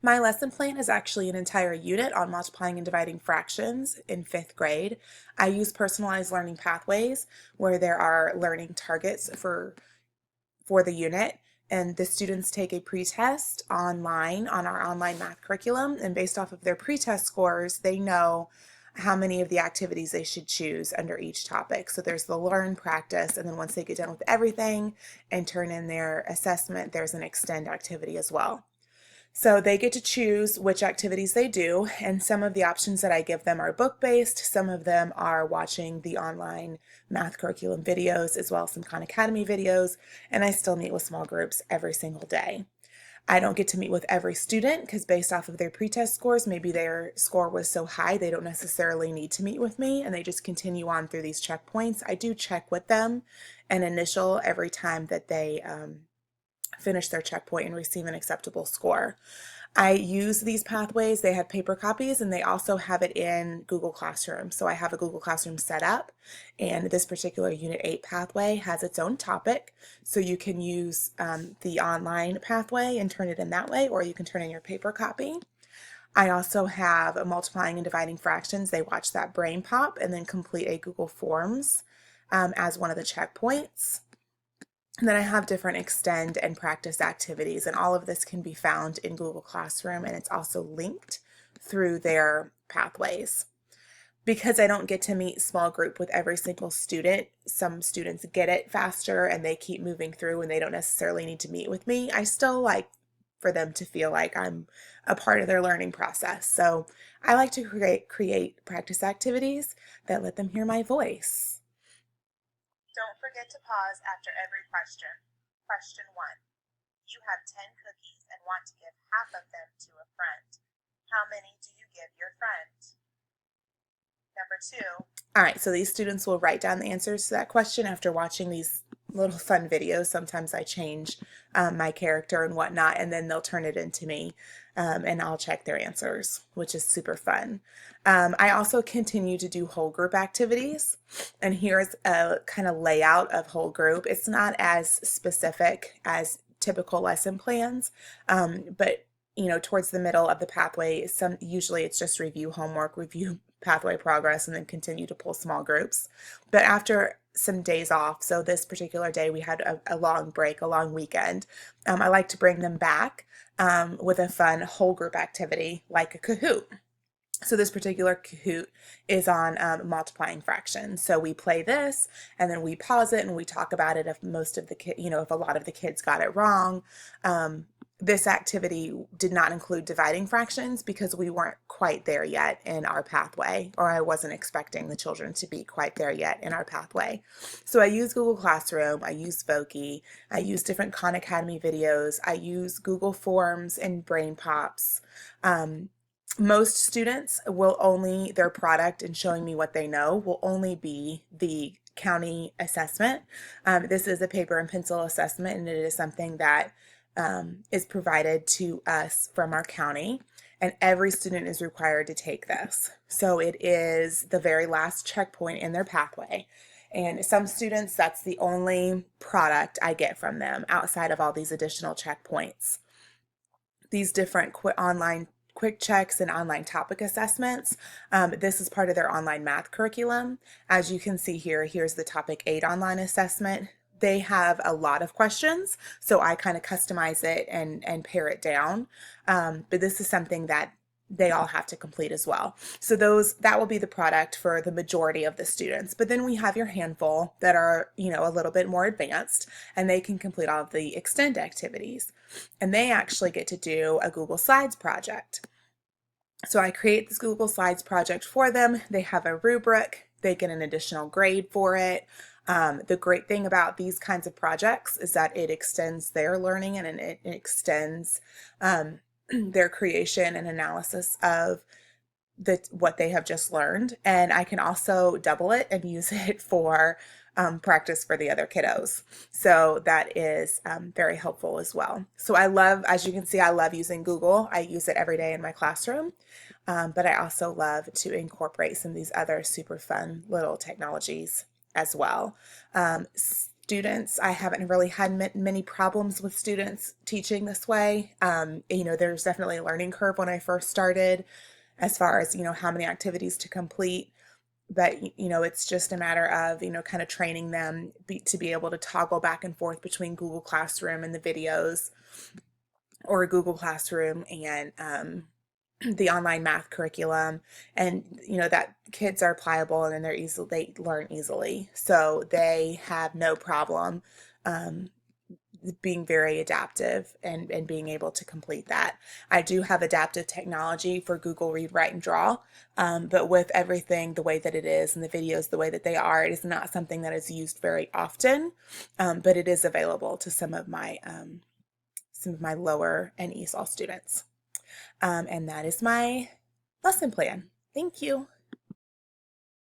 My lesson plan is actually an entire unit on multiplying and dividing fractions in fifth grade. I use personalized learning pathways where there are learning targets for the unit, and the students take a pretest online on our online math curriculum, and based off of their pretest scores, they know how many of the activities they should choose under each topic. So there's the learn, practice, and then once they get done with everything and turn in their assessment, there's an extend activity as well. So they get to choose which activities they do, and some of the options that I give them are book-based, some of them are watching the online math curriculum videos, as well as some Khan Academy videos, and I still meet with small groups every single day. I don't get to meet with every student because based off of their pretest scores, maybe their score was so high they don't necessarily need to meet with me and they just continue on through these checkpoints. I do check with them and initial every time that they finish their checkpoint and receive an acceptable score. I use these pathways. They have paper copies and they also have it in Google Classroom. So I have a Google Classroom set up, and this particular Unit 8 pathway has its own topic. So you can use the online pathway and turn it in that way, or you can turn in your paper copy. I also have a multiplying and dividing fractions. They watch that brain pop and then complete a Google Forms as one of the checkpoints. And then I have different extend and practice activities, and all of this can be found in Google Classroom, and it's also linked through their pathways. Because I don't get to meet small group with every single student, some students get it faster and they keep moving through and they don't necessarily need to meet with me. I still like for them to feel like I'm a part of their learning process. So I like to create practice activities that let them hear my voice. Don't forget to pause after every question. Question 1. You have 10 cookies and want to give half of them to a friend. How many do you give your friend? Number 2. All right, so these students will write down the answers to that question after watching these little fun videos. Sometimes I change my character and whatnot, and then they'll turn it into me, and I'll check their answers, which is super fun. I also continue to do whole group activities, and here's a kind of layout of whole group. It's not as specific as typical lesson plans, but towards the middle of the pathway, usually it's just review homework, review pathway progress, and then continue to pull small groups. But after some days off, so this particular day we had a long break, a long weekend, I like to bring them back with a fun whole group activity like a Kahoot. So this particular Kahoot is on multiplying fractions. So we play this and then we pause it and we talk about it if most of the if a lot of the kids got it wrong. This activity did not include dividing fractions because we weren't quite there yet in our pathway, or I wasn't expecting the children to be quite there yet in our pathway. So I use Google Classroom, I use Voki, I use different Khan Academy videos, I use Google Forms and Brain Pops. Most students will only, their product in showing me what they know will only be the county assessment. This is a paper and pencil assessment, and it is something that is provided to us from our county, and every student is required to take this. So it is the very last checkpoint in their pathway. And some students, that's the only product I get from them outside of all these additional checkpoints. These different online quick checks and online topic assessments. This is part of their online math curriculum. As you can see here, here's the topic 8 online assessment. They have a lot of questions, so I kind of customize it and pare it down. But this is something that they all have to complete as well. So that will be the product for the majority of the students. But then we have your handful that are, a little bit more advanced, and they can complete all of the extend activities. And they actually get to do a Google Slides project. So I create this Google Slides project for them. They have a rubric. They get an additional grade for it. The great thing about these kinds of projects is that it extends their learning and it extends their creation and analysis of what they have just learned. And I can also double it and use it for practice for the other kiddos. So that is very helpful as well. So as you can see, I love using Google. I use it every day in my classroom. But I also love to incorporate some of these other super fun little technologies as well. students. I haven't really had many problems with students teaching this way. There's definitely a learning curve when I first started as far as, how many activities to complete. But, it's just a matter of, kind of training them to be able to toggle back and forth between Google Classroom and the videos, or Google Classroom and the online math curriculum. And that kids are pliable, and then they learn easily, so they have no problem um, being very adaptive and being able to complete that. I do have adaptive technology for Google Read, Write, and Draw, but with everything the way that it is and the videos the way that they are, it is not something that is used very often, but it is available to some of my lower and ESOL students. And that is my lesson plan. Thank you.